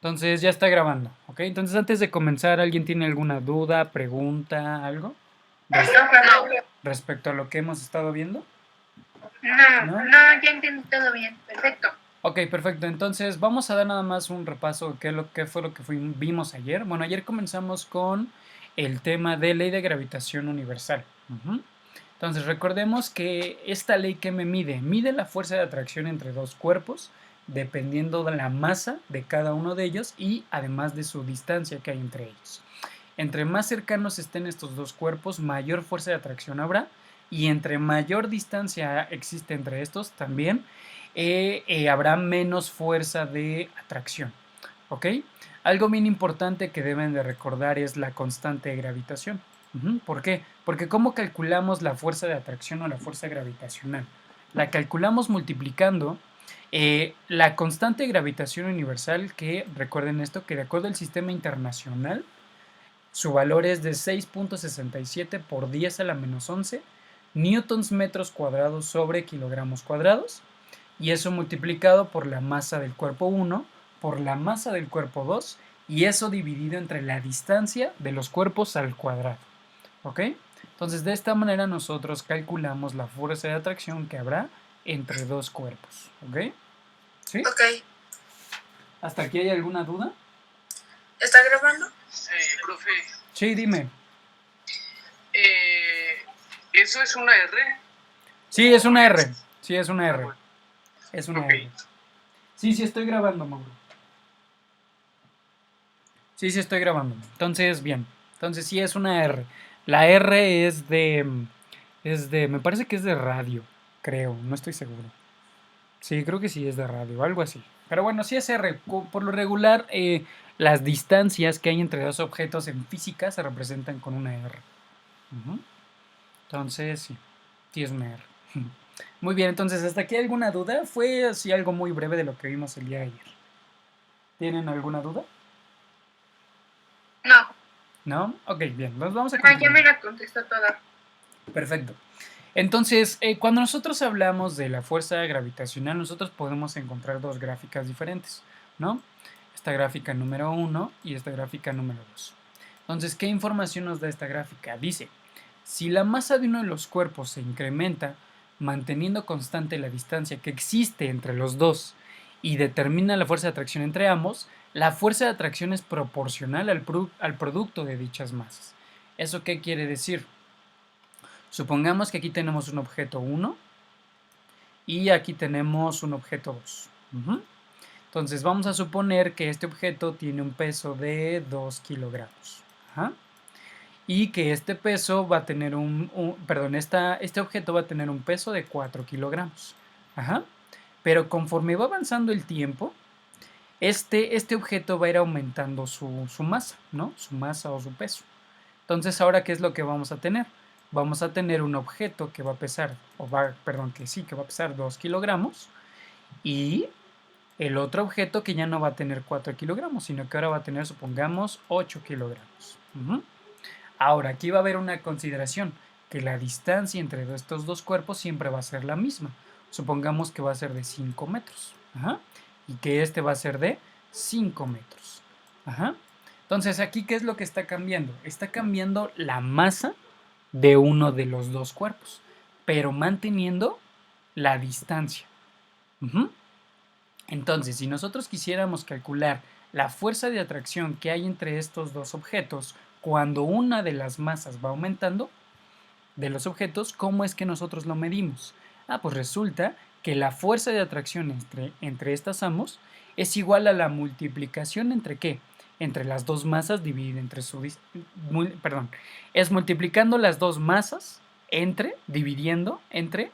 Entonces ya está grabando, ¿ok? Entonces antes de comenzar, ¿alguien tiene alguna duda, pregunta, algo respecto a lo que hemos estado viendo? No, ya entendí todo bien, perfecto. Ok, perfecto. Entonces vamos a dar nada más un repaso de qué fue lo que vimos ayer. Bueno, ayer comenzamos con el tema de ley de gravitación universal. Entonces recordemos que esta ley que mide la fuerza de atracción entre dos cuerpos dependiendo de la masa de cada uno de ellos y además de su distancia que hay entre ellos. Entre más cercanos estén estos dos cuerpos, mayor fuerza de atracción habrá y entre mayor distancia existe entre estos también habrá menos fuerza de atracción. ¿Ok? Algo bien importante que deben de recordar es la constante de gravitación. ¿Por qué? Porque ¿cómo calculamos la fuerza de atracción o la fuerza gravitacional? La calculamos multiplicando la constante de gravitación universal, que recuerden esto, que de acuerdo al sistema internacional, su valor es de 6.67 por 10 a la menos 11 newtons metros cuadrados sobre kilogramos cuadrados, y eso multiplicado por la masa del cuerpo 1, por la masa del cuerpo 2, y eso dividido entre la distancia de los cuerpos al cuadrado. ¿Ok? Entonces, de esta manera nosotros calculamos la fuerza de atracción que habrá entre dos cuerpos. ¿Ok? ¿Sí? Ok. ¿Hasta aquí hay alguna duda? ¿Está grabando? Profe. Sí, dime. ¿Eso es una R? Sí, es una R. Sí, es una R. Bueno. Es una Okay. R. Sí, sí estoy grabando, Mauro. Sí, sí estoy grabando. Entonces, bien. Entonces sí es una R. La R es de... me parece que es de radio, creo. No estoy seguro. Sí, creo que sí es de radio, algo así. Pero bueno, sí es R. Por lo regular, las distancias que hay entre dos objetos en física se representan con una R. Entonces, sí. Sí es una R. Muy bien, entonces, ¿hasta aquí alguna duda? Fue así algo muy breve de lo que vimos el día de ayer. ¿Tienen alguna duda? No. ¿No? Ok, bien, nos vamos a continuar. Ya me la contestó toda. Perfecto. Entonces, cuando nosotros hablamos de la fuerza gravitacional, nosotros podemos encontrar dos gráficas diferentes, ¿no? Esta gráfica número 1 y esta gráfica número 2. Entonces, ¿qué información nos da esta gráfica? Dice, si la masa de uno de los cuerpos se incrementa, manteniendo constante la distancia que existe entre los dos y determina la fuerza de atracción entre ambos, la fuerza de atracción es proporcional al producto de dichas masas. ¿Eso qué quiere decir? Supongamos que aquí tenemos un objeto 1 y aquí tenemos un objeto 2. Entonces vamos a suponer que este objeto tiene un peso de 2 kilogramos. Y que este peso va a tener este objeto va a tener un peso de 4 kilogramos. Pero conforme va avanzando el tiempo, este objeto va a ir aumentando su masa, ¿no? Su masa o su peso. Entonces, ahora, ¿qué es lo que vamos a tener? Vamos a tener un objeto que va a pesar, que va a pesar 2 kilogramos, y el otro objeto que ya no va a tener 4 kilogramos, sino que ahora va a tener, supongamos, 8 kilogramos. Ahora, aquí va a haber una consideración, que la distancia entre estos dos cuerpos siempre va a ser la misma. Supongamos que va a ser de 5 metros. Y que este va a ser de 5 metros. Entonces, aquí, ¿qué es lo que está cambiando? Está cambiando la masa de uno de los dos cuerpos, pero manteniendo la distancia. Entonces, si nosotros quisiéramos calcular la fuerza de atracción que hay entre estos dos objetos cuando una de las masas va aumentando de los objetos, ¿cómo es que nosotros lo medimos? Pues resulta que la fuerza de atracción entre estas ambos es igual a la multiplicación entre ¿qué? Entre las dos masas dividida entre es multiplicando las dos masas dividiendo entre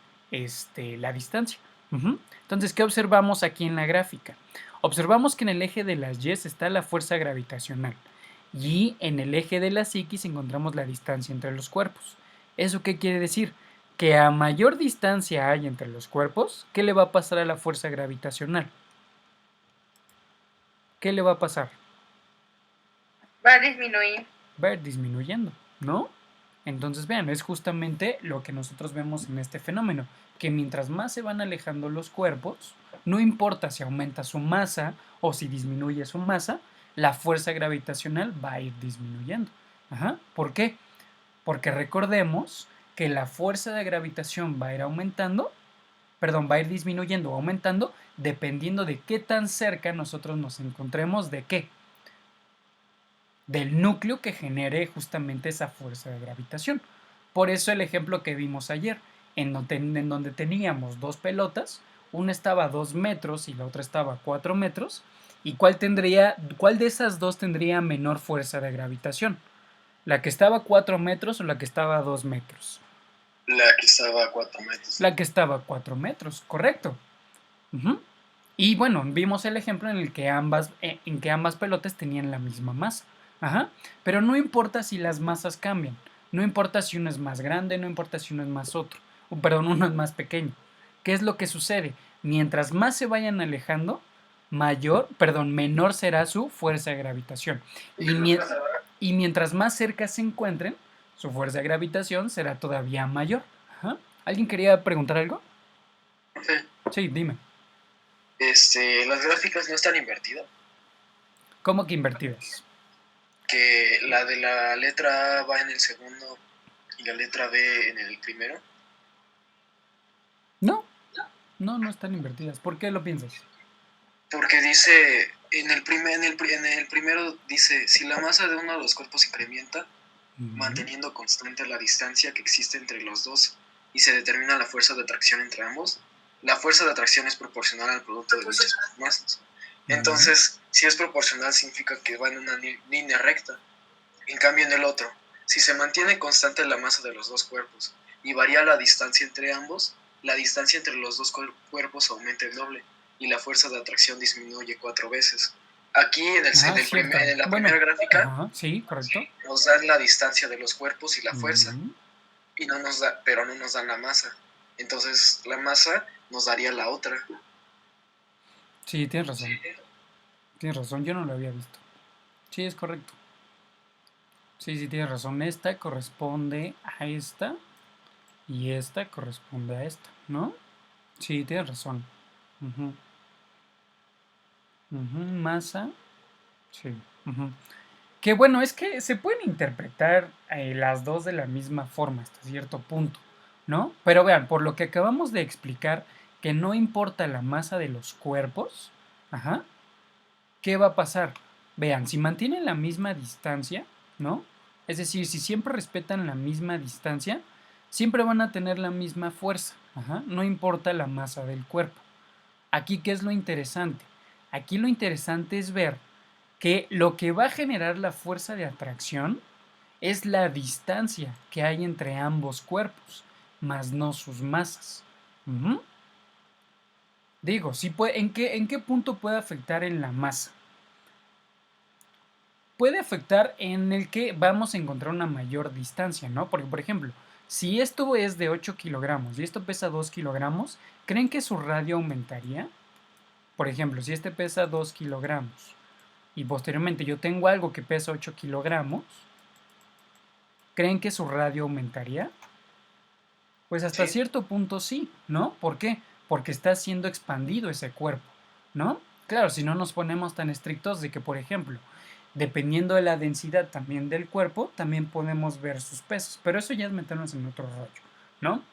la distancia. Entonces, ¿qué observamos aquí en la gráfica? Observamos que en el eje de las Y está la fuerza gravitacional y en el eje de las X encontramos la distancia entre los cuerpos. ¿Eso qué quiere decir? Que a mayor distancia hay entre los cuerpos, ¿qué le va a pasar a la fuerza gravitacional? ¿Qué le va a pasar? Va a disminuir. Va a ir disminuyendo, ¿no? Entonces, vean, es justamente lo que nosotros vemos en este fenómeno, que mientras más se van alejando los cuerpos, no importa si aumenta su masa o si disminuye su masa, la fuerza gravitacional va a ir disminuyendo. Ajá. ¿Por qué? Porque recordemos que la fuerza de gravitación va a ir aumentando, perdón, va a ir disminuyendo o aumentando dependiendo de qué tan cerca nosotros nos encontremos de qué, del núcleo que genere justamente esa fuerza de gravitación. Por eso el ejemplo que vimos ayer, en donde teníamos dos pelotas, una estaba a 2 metros y la otra estaba a 4 metros, ¿y cuál de esas dos tendría menor fuerza de gravitación? ¿La que estaba a 4 metros o la que estaba a 2 metros? La que estaba a 4 metros. La que estaba a 4 metros, correcto. Ujú. Y bueno, vimos el ejemplo en que ambas pelotas tenían la misma masa. Ajá. Pero no importa si las masas cambian. No importa si uno es más grande, no importa si uno es más otro. Perdón, uno es más pequeño. ¿Qué es lo que sucede? Mientras más se vayan alejando, menor será su fuerza de gravitación. Y mientras más cerca se encuentren, su fuerza de gravitación será todavía mayor. Ajá. ¿Alguien quería preguntar algo? Sí. Sí, dime. Las gráficas no están invertidas. ¿Cómo que invertidas? Que la de la letra A va en el segundo y la letra B en el primero. No, no están invertidas. ¿Por qué lo piensas? Porque dice, en el primero dice, si la masa de uno de los cuerpos incrementa, manteniendo constante la distancia que existe entre los dos y se determina la fuerza de atracción entre ambos, la fuerza de atracción es proporcional al producto de dichas masas. Entonces, si es proporcional significa que va en una línea recta. En cambio, en el otro, si se mantiene constante la masa de los dos cuerpos y varía la distancia entre ambos, la distancia entre los dos cuerpos aumenta el doble y la fuerza de atracción disminuye 4 veces. Aquí en la primera gráfica, sí, correcto, nos dan la distancia de los cuerpos y la fuerza, y pero no nos dan la masa. Entonces la masa nos daría la otra. Sí, tienes razón. Tienes razón, yo no lo había visto. Sí, es correcto. Sí, tienes razón. Esta corresponde a esta y esta corresponde a esta, ¿no? Sí, tienes razón. Masa. Sí. Que bueno, es que se pueden interpretar las dos de la misma forma hasta cierto punto, ¿no? Pero vean, por lo que acabamos de explicar, que no importa la masa de los cuerpos, ¿qué va a pasar? Vean, si mantienen la misma distancia, ¿no? Es decir, si siempre respetan la misma distancia, siempre van a tener la misma fuerza, no importa la masa del cuerpo. Aquí, ¿qué es lo interesante? Aquí lo interesante es ver que lo que va a generar la fuerza de atracción es la distancia que hay entre ambos cuerpos, más no sus masas. Digo, ¿en qué punto puede afectar en la masa? Puede afectar en el que vamos a encontrar una mayor distancia, ¿no? Porque, por ejemplo, si esto es de 8 kilogramos y esto pesa 2 kilogramos, ¿creen que su radio aumentaría? Por ejemplo, si este pesa 2 kilogramos y posteriormente yo tengo algo que pesa 8 kilogramos, ¿creen que su radio aumentaría? Pues hasta cierto punto sí, ¿no? ¿Por qué? Porque está siendo expandido ese cuerpo, ¿no? Claro, si no nos ponemos tan estrictos de que, por ejemplo, dependiendo de la densidad también del cuerpo, también podemos ver sus pesos, pero eso ya es meternos en otro rollo, ¿no?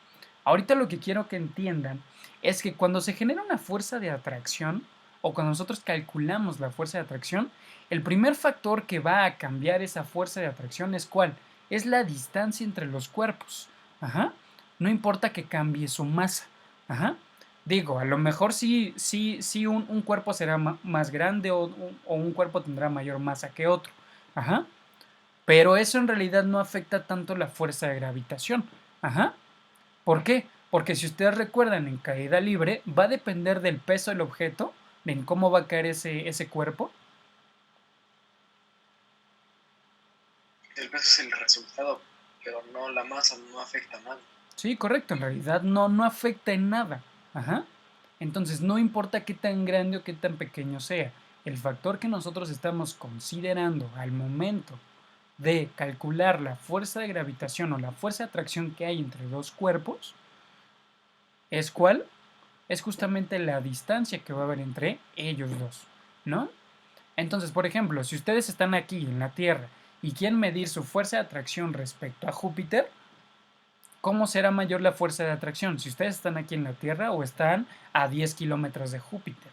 Ahorita lo que quiero que entiendan es que cuando se genera una fuerza de atracción, o cuando nosotros calculamos la fuerza de atracción, el primer factor que va a cambiar esa fuerza de atracción es ¿cuál? Es la distancia entre los cuerpos. No importa que cambie su masa. Digo, a lo mejor sí un cuerpo será más grande o un cuerpo tendrá mayor masa que otro. Pero eso en realidad no afecta tanto la fuerza de gravitación. ¿Por qué? Porque si ustedes recuerdan en caída libre, va a depender del peso del objeto, de en cómo va a caer ese cuerpo. El peso es el resultado, pero no la masa, no afecta nada. Sí, correcto, en realidad no afecta en nada. Entonces no importa qué tan grande o qué tan pequeño sea, el factor que nosotros estamos considerando al momento de calcular la fuerza de gravitación o la fuerza de atracción que hay entre dos cuerpos, ¿es cuál? Es justamente la distancia que va a haber entre ellos dos, ¿no? Entonces, por ejemplo, si ustedes están aquí en la Tierra y quieren medir su fuerza de atracción respecto a Júpiter, ¿cómo será mayor la fuerza de atracción? Si ustedes están aquí en la Tierra o están a 10 kilómetros de Júpiter.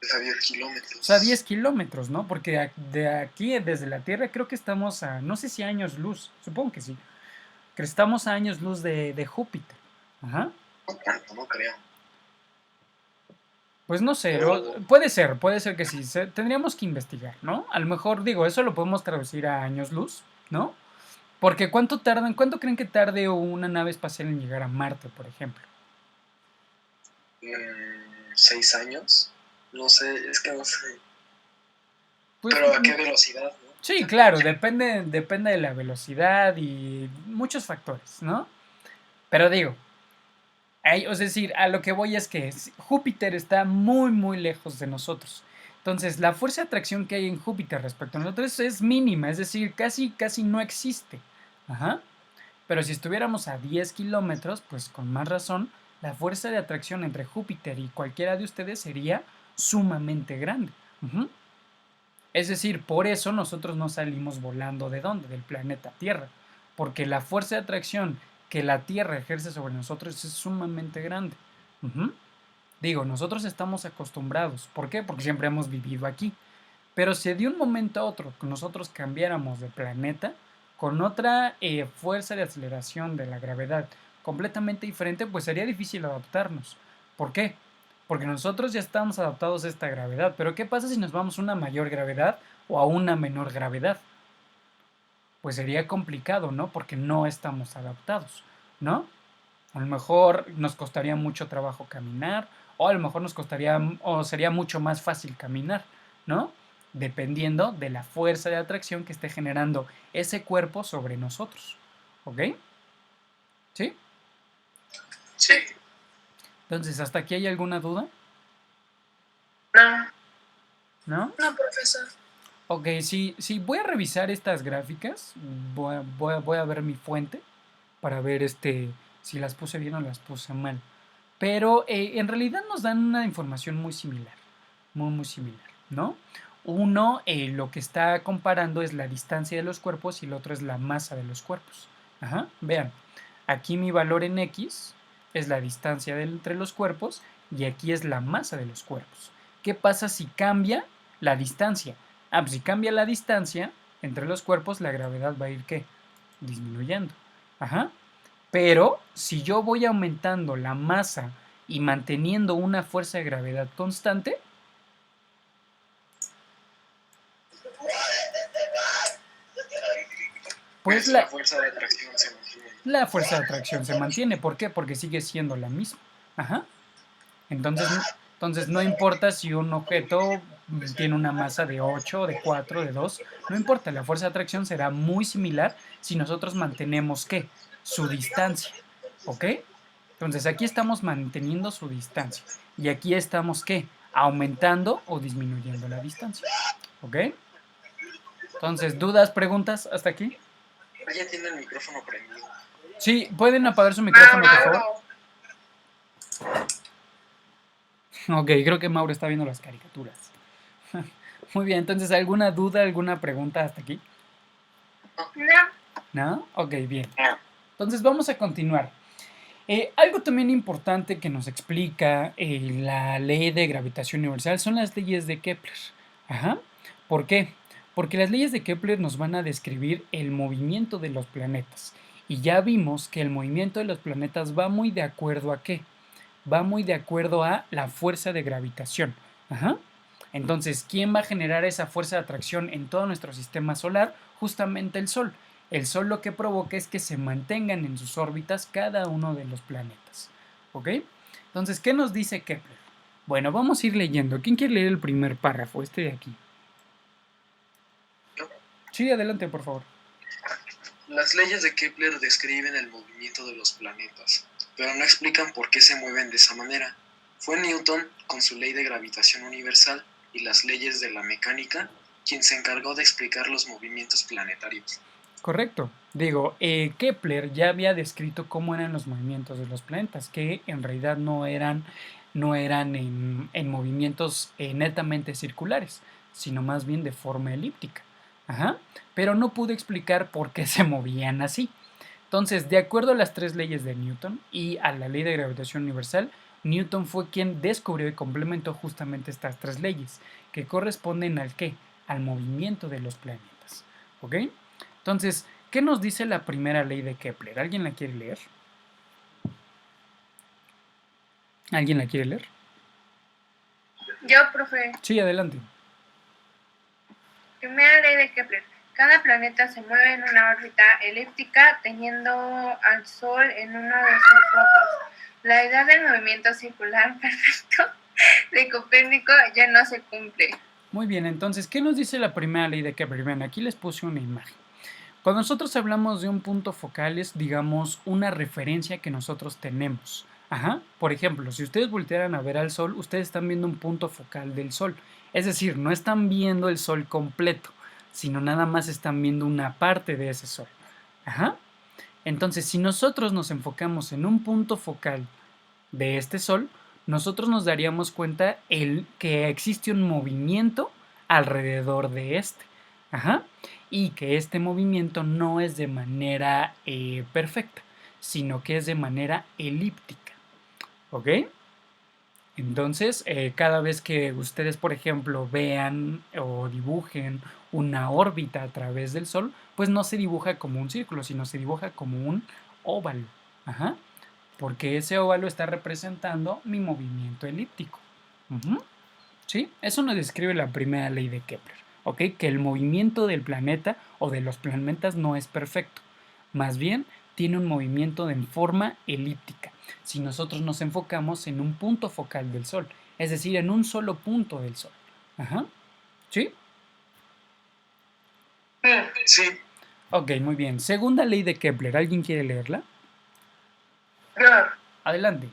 Es a 10 O kilómetros. sea, 10 kilómetros, ¿no? Porque de aquí, desde la Tierra, creo que estamos a, no sé si años luz, supongo que sí, que estamos a años luz de Júpiter. Ajá. No tanto, no creo. Pues no sé, Pero- puede ser que sí, tendríamos que investigar, ¿no? A lo mejor, digo, eso lo podemos traducir a años luz, ¿no? Porque cuánto creen que tarde una nave espacial en llegar a Marte, por ejemplo? 6 años. No sé, es que no sé. Pues, Pero a qué velocidad, ¿no? sí, claro, depende de la velocidad y muchos factores, ¿no? Pero digo, es decir, a lo que voy es que Júpiter está muy, muy lejos de nosotros. Entonces, la fuerza de atracción que hay en Júpiter respecto a nosotros es mínima, es decir, casi, casi no existe. Ajá. Pero si estuviéramos a 10 kilómetros, pues con más razón, la fuerza de atracción entre Júpiter y cualquiera de ustedes sería sumamente grande. Ujú. Es decir, por eso nosotros no salimos volando ¿de dónde? Del planeta Tierra. Porque la fuerza de atracción que la Tierra ejerce sobre nosotros es sumamente grande. Ujú. Digo, nosotros estamos acostumbrados. ¿Por qué? Porque siempre hemos vivido aquí. Pero si de un momento a otro nosotros cambiáramos de planeta con otra fuerza de aceleración de la gravedad completamente diferente, pues sería difícil adaptarnos. ¿Por qué? Porque nosotros ya estamos adaptados a esta gravedad. Pero ¿qué pasa si nos vamos a una mayor gravedad o a una menor gravedad? Pues sería complicado, ¿no? Porque no estamos adaptados, ¿no? A lo mejor nos costaría mucho trabajo caminar, o a lo mejor nos costaría, o sería mucho más fácil caminar, ¿no? Dependiendo de la fuerza de atracción que esté generando ese cuerpo sobre nosotros. ¿Ok? ¿Sí? Sí. Entonces, ¿hasta aquí hay alguna duda? No, ¿No? no, profesor. Ok, sí, voy a revisar estas gráficas, voy a ver mi fuente para ver si las puse bien o las puse mal. Pero en realidad nos dan una información muy similar, muy, muy similar, ¿no? Uno lo que está comparando es la distancia de los cuerpos y el otro es la masa de los cuerpos. Ajá, vean, aquí mi valor en X es la distancia entre los cuerpos y aquí es la masa de los cuerpos. ¿Qué pasa si cambia la distancia? Ah, pues si cambia la distancia entre los cuerpos, la gravedad va a ir, ¿qué? Disminuyendo. Ajá. Pero si yo voy aumentando la masa y manteniendo una fuerza de gravedad constante, pues La fuerza de atracción se mantiene. la fuerza de atracción se mantiene. ¿Por qué? Porque sigue siendo la misma. Ajá. Entonces no importa si un objeto tiene una masa de 8, de 4, de 2, no importa, la fuerza de atracción será muy similar si nosotros mantenemos ¿qué? Su distancia. ¿Ok? Entonces aquí estamos manteniendo su distancia y aquí estamos ¿qué? Aumentando o disminuyendo la distancia. ¿Ok? Entonces, ¿dudas, preguntas hasta aquí? Ella tiene el micrófono prendido. Sí, ¿pueden apagar su micrófono, por favor? Ok, creo que Mauro está viendo las caricaturas. Muy bien, entonces, ¿alguna duda, alguna pregunta hasta aquí? No, ¿No? Ok, bien. Entonces vamos a continuar. Algo también importante que nos explica la ley de gravitación universal son las leyes de Kepler. Ajá. ¿Por qué? Porque las leyes de Kepler nos van a describir el movimiento de los planetas. Y ya vimos que el movimiento de los planetas va muy de acuerdo a qué? Va muy de acuerdo a la fuerza de gravitación. Ajá. Entonces, ¿quién va a generar esa fuerza de atracción en todo nuestro sistema solar? Justamente el Sol. El Sol lo que provoca es que se mantengan en sus órbitas cada uno de los planetas. ¿Ok? Entonces, ¿qué nos dice Kepler? Bueno, vamos a ir leyendo. ¿Quién quiere leer el primer párrafo? Este de aquí. ¿Yo? Sí, adelante, por favor. Las leyes de Kepler describen el movimiento de los planetas, pero no explican por qué se mueven de esa manera. Fue Newton, con su ley de gravitación universal y las leyes de la mecánica, quien se encargó de explicar los movimientos planetarios. Correcto. Digo, Kepler ya había descrito cómo eran los movimientos de los planetas, que en realidad no eran en movimientos netamente circulares, sino más bien de forma elíptica. Ajá. Pero no pudo explicar por qué se movían así. Entonces, de acuerdo a las 3 leyes de Newton y a la ley de gravitación universal, Newton fue quien descubrió y complementó justamente estas 3 leyes, que corresponden ¿al qué? Al movimiento de los planetas. ¿Ok? Entonces, ¿qué nos dice la primera ley de Kepler? ¿Alguien la quiere leer? ¿Alguien la quiere leer? Yo, profe. Sí, adelante. Primera ley de Kepler. Cada planeta se mueve en una órbita elíptica teniendo al Sol en uno de sus focos. La idea del movimiento circular perfecto de Copérnico ya no se cumple. Muy bien, entonces, ¿qué nos dice la primera ley de Kepler? Bien, aquí les puse una imagen. Cuando nosotros hablamos de un punto focal es, digamos, una referencia que nosotros tenemos. Ajá. Por ejemplo, si ustedes voltearan a ver al Sol, ustedes están viendo un punto focal del Sol. Es decir, no están viendo el Sol completo, sino nada más están viendo una parte de ese Sol. Ajá. Entonces, si nosotros nos enfocamos en un punto focal de este Sol, nosotros nos daríamos cuenta que existe un movimiento alrededor de este. Ajá. Y que este movimiento no es de manera perfecta, sino que es de manera elíptica. ¿Ok? Entonces, cada vez que ustedes, por ejemplo, vean o dibujen una órbita a través del Sol, pues no se dibuja como un círculo, sino se dibuja como un óvalo. Ajá. Porque ese óvalo está representando mi movimiento elíptico. ¿Sí? Eso nos describe la primera ley de Kepler. ¿Ok? Que el movimiento del planeta o de los planetas no es perfecto. Más bien, tiene un movimiento en forma elíptica. Si nosotros nos enfocamos en un punto focal del Sol, es decir, en un solo punto del Sol. Ajá. ¿Sí? Sí. Ok, muy bien. Segunda ley de Kepler. ¿Alguien quiere leerla? Yo, Adelante.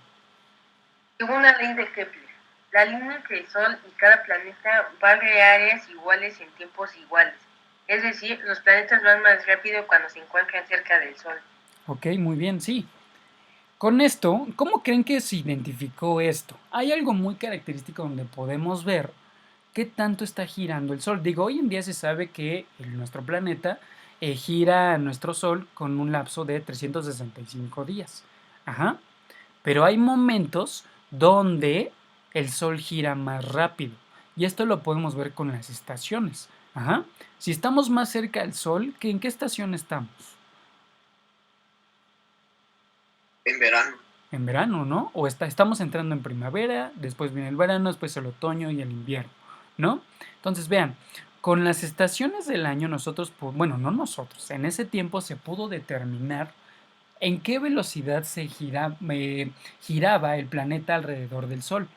segunda ley de Kepler. La línea entre el Sol y cada planeta va de áreas iguales en tiempos iguales. Es decir, los planetas van más rápido cuando se encuentran cerca del Sol. Ok, muy bien, sí. Con esto, ¿cómo creen que se identificó esto? Hay algo muy característico donde podemos ver qué tanto está girando el Sol. Digo, hoy en día se sabe que nuestro planeta gira nuestro Sol con un lapso de 365 días. Ajá. Pero hay momentos donde el Sol gira más rápido. Y esto lo podemos ver con las estaciones. Ajá. Si estamos más cerca del Sol, ¿en qué estación estamos? En verano. En verano, ¿no? O estamos entrando en primavera, después viene el verano, después el otoño y el invierno, ¿no? Entonces, vean, con las estaciones del año nosotros, bueno, no nosotros, en ese tiempo se pudo determinar en qué velocidad giraba el planeta alrededor del Sol.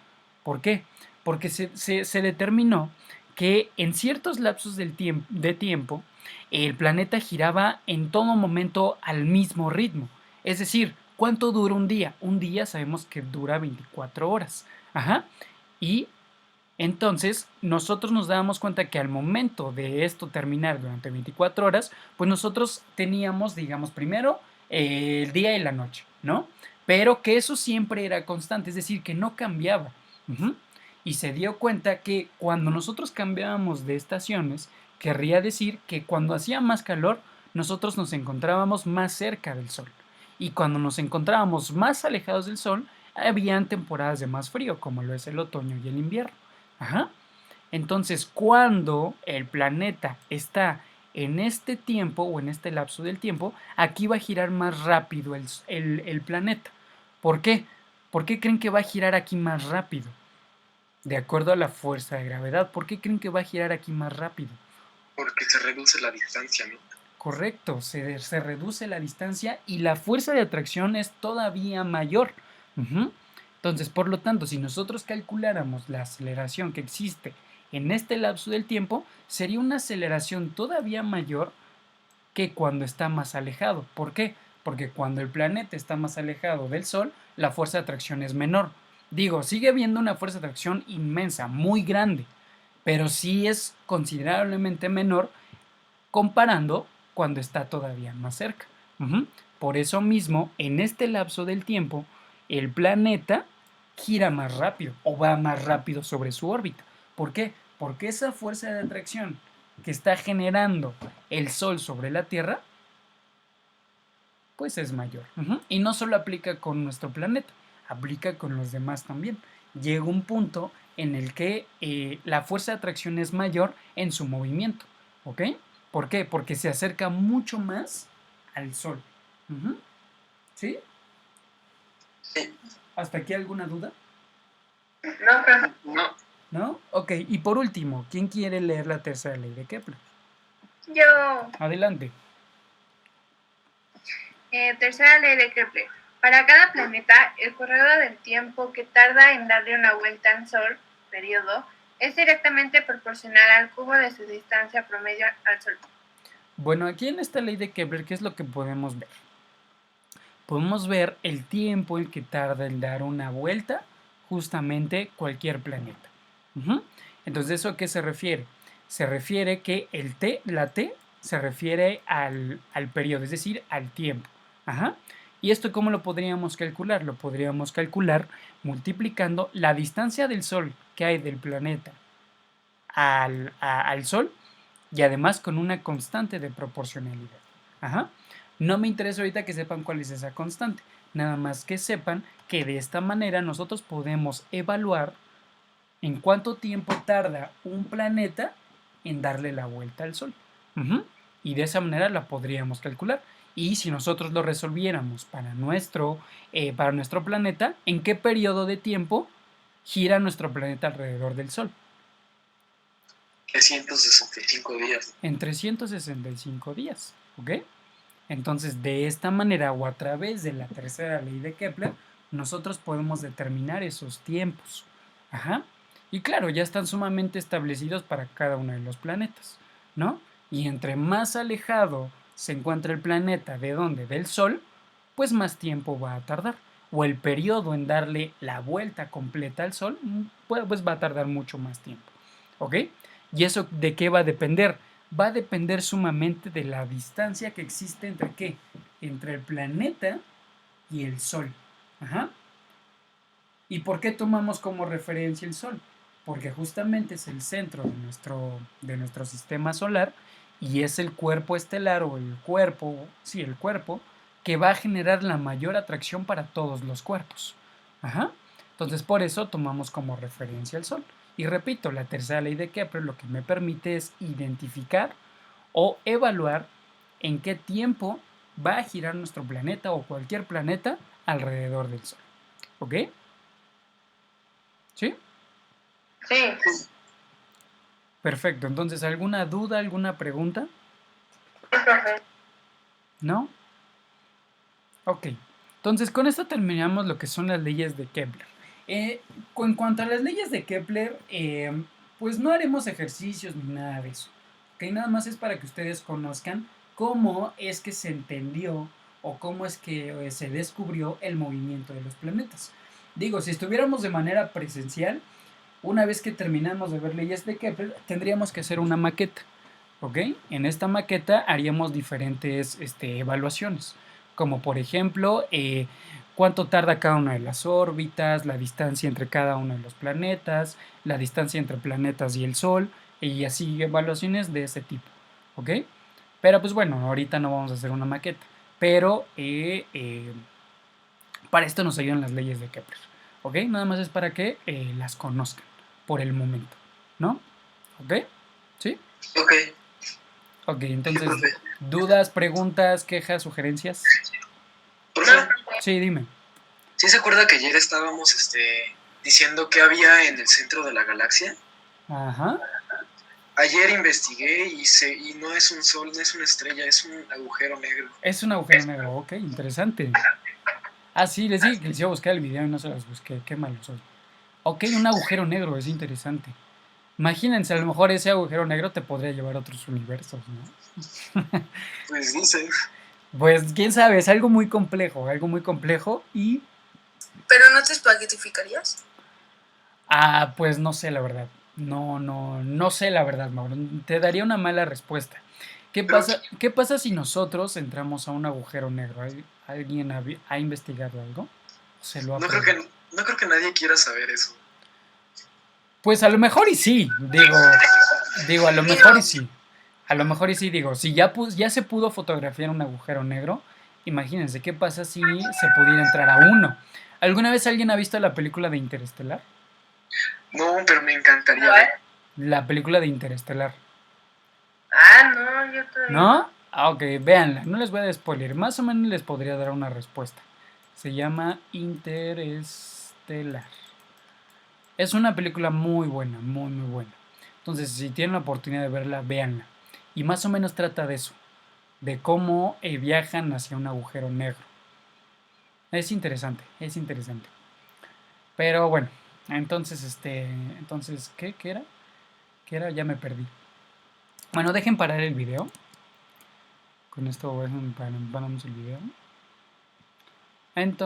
¿Por qué? Porque se determinó que en ciertos lapsos de tiempo el planeta giraba en todo momento al mismo ritmo. Es decir, ¿cuánto dura un día? Un día sabemos que dura 24 horas. Ajá. Y entonces nosotros nos dábamos cuenta que al momento de esto terminar durante 24 horas, pues nosotros teníamos, digamos, primero el día y la noche, ¿no? Pero que eso siempre era constante, es decir, que no cambiaba. Y se dio cuenta que cuando nosotros cambiábamos de estaciones, querría decir que cuando hacía más calor, nosotros nos encontrábamos más cerca del Sol. Y cuando nos encontrábamos más alejados del Sol, habían temporadas de más frío, como lo es el otoño y el invierno. Ajá. Entonces, cuando el planeta está en este tiempo o en este lapso del tiempo, aquí va a girar más rápido el planeta. ¿Por qué? ¿Por qué creen que va a girar aquí más rápido? De acuerdo a la fuerza de gravedad. ¿Por qué creen que va a girar aquí más rápido? Porque se reduce la distancia, ¿no? Correcto, se reduce la distancia y la fuerza de atracción es todavía mayor. Entonces, por lo tanto, si nosotros calculáramos la aceleración que existe en este lapso del tiempo, sería una aceleración todavía mayor que cuando está más alejado. ¿Por qué? Porque cuando el planeta está más alejado del Sol, la fuerza de atracción es menor. Digo, sigue habiendo una fuerza de atracción inmensa, muy grande, pero sí es considerablemente menor comparando cuando está todavía más cerca. Por eso mismo, en este lapso del tiempo, el planeta gira más rápido o va más rápido sobre su órbita. ¿Por qué? Porque esa fuerza de atracción que está generando el Sol sobre la Tierra, pues es mayor. Y no solo aplica con nuestro planeta, aplica con los demás también. Llega un punto en el que la fuerza de atracción es mayor en su movimiento. ¿Ok? ¿Por qué? Porque se acerca mucho más al Sol. ¿Sí? Sí. ¿Hasta aquí alguna duda? No, pero No, ¿No? Ok, y por último, ¿quién quiere leer la tercera ley de Kepler? Yo, Adelante. tercera ley de Kepler. Para cada planeta, el corredor del tiempo que tarda en darle una vuelta al Sol, periodo, es directamente proporcional al cubo de su distancia promedio al Sol. Bueno, aquí en esta ley de Kepler, ¿qué es lo que podemos ver? Podemos ver el tiempo en que tarda en dar una vuelta justamente cualquier planeta. Entonces, ¿eso a qué se refiere? Se refiere que la T se refiere al periodo, es decir, al tiempo. ¿Y esto cómo lo podríamos calcular? Lo podríamos calcular multiplicando la distancia del Sol que hay del planeta al Sol y además con una constante de proporcionalidad. No me interesa ahorita que sepan cuál es esa constante, nada más que sepan que de esta manera nosotros podemos evaluar en cuánto tiempo tarda un planeta en darle la vuelta al Sol. Y de esa manera la podríamos calcular. Y si nosotros lo resolviéramos para nuestro planeta, ¿en qué periodo de tiempo gira nuestro planeta alrededor del Sol? 365 días. En 365 días, ¿ok? Entonces, de esta manera o a través de la tercera ley de Kepler, nosotros podemos determinar esos tiempos. Y claro, ya están sumamente establecidos para cada uno de los planetas, ¿no? Y entre más alejado se encuentra el planeta de dónde, del Sol, pues más tiempo va a tardar. O el periodo en darle la vuelta completa al Sol, pues va a tardar mucho más tiempo. ¿Ok? ¿Y eso de qué va a depender? Va a depender sumamente de la distancia que existe entre qué? Entre el planeta y el Sol. ¿Y por qué tomamos como referencia el Sol? Porque justamente es el centro de nuestro sistema solar y es el cuerpo estelar o el cuerpo que va a generar la mayor atracción para todos los cuerpos. Entonces por eso tomamos como referencia el Sol. Y repito, la tercera ley de Kepler lo que me permite es identificar o evaluar en qué tiempo va a girar nuestro planeta o cualquier planeta alrededor del Sol. ¿Ok? ¿Sí? sí. Perfecto. Entonces, ¿alguna duda, alguna pregunta? Profe. ¿No? Ok. Entonces, con esto terminamos lo que son las leyes de Kepler. En cuanto a las leyes de Kepler, pues no haremos ejercicios ni nada de eso. ¿Ok? Nada más es para que ustedes conozcan cómo es que se entendió o cómo es que se descubrió el movimiento de los planetas. Digo, si estuviéramos de manera presencial, una vez que terminamos de ver leyes de Kepler, tendríamos que hacer una maqueta. ¿Ok? En esta maqueta haríamos diferentes evaluaciones, como por ejemplo, cuánto tarda cada una de las órbitas, la distancia entre cada uno de los planetas, la distancia entre planetas y el Sol, y así evaluaciones de ese tipo. ¿Ok? Pero pues bueno, ahorita no vamos a hacer una maqueta, pero para esto nos ayudan las leyes de Kepler. ¿Ok? Nada más es para que las conozcan por el momento, ¿no? ¿Ok? ¿Sí? Ok. Ok, entonces, Sí, profe. ¿dudas, preguntas, quejas, sugerencias? Profe, Sí, dime. ¿sí se acuerda que ayer estábamos diciendo qué había en el centro de la galaxia? Ajá. Ayer investigué y no es un sol, no es una estrella, es un agujero negro. Es un agujero negro, ok, interesante. Ah, sí, les dije que les iba a buscar el video y no se los busqué, qué malo soy. Ok, un agujero negro, es interesante. Imagínense, a lo mejor ese agujero negro te podría llevar a otros universos, ¿no? Pues dicen. Pues quién sabe, es algo muy complejo y... ¿Pero no te espaguetificarías? Pues no sé, la verdad. No sé la verdad, Mauro. Te daría una mala respuesta. Pero ¿Qué pasa si nosotros entramos a un agujero negro? ¿Alguien ha investigado algo? ¿Se lo ha no creo que, preguntado? no creo que nadie quiera saber eso. Pues a lo mejor y sí, digo, a lo Sí, mejor y no. sí. A lo mejor y sí, digo, si ya se pudo fotografiar un agujero negro, imagínense qué pasa si se pudiera entrar a uno. ¿Alguna vez alguien ha visto la película de Interestelar? No, pero me encantaría ¿Cuál? ver. La película de Interestelar. Ah, no, yo todavía no. ¿No? Ah, ok, véanla, no les voy a dar spoiler, más o menos les podría dar una respuesta. Se llama Interestelar. Es una película muy buena, muy buena. Entonces, si tienen la oportunidad de verla, véanla. Y más o menos trata de eso, de cómo viajan hacia un agujero negro. Es interesante, es interesante. Pero bueno, entonces, ¿qué era? ¿Qué era? Ya me perdí. Bueno, dejen parar el video. Con esto paramos el video. Entonces,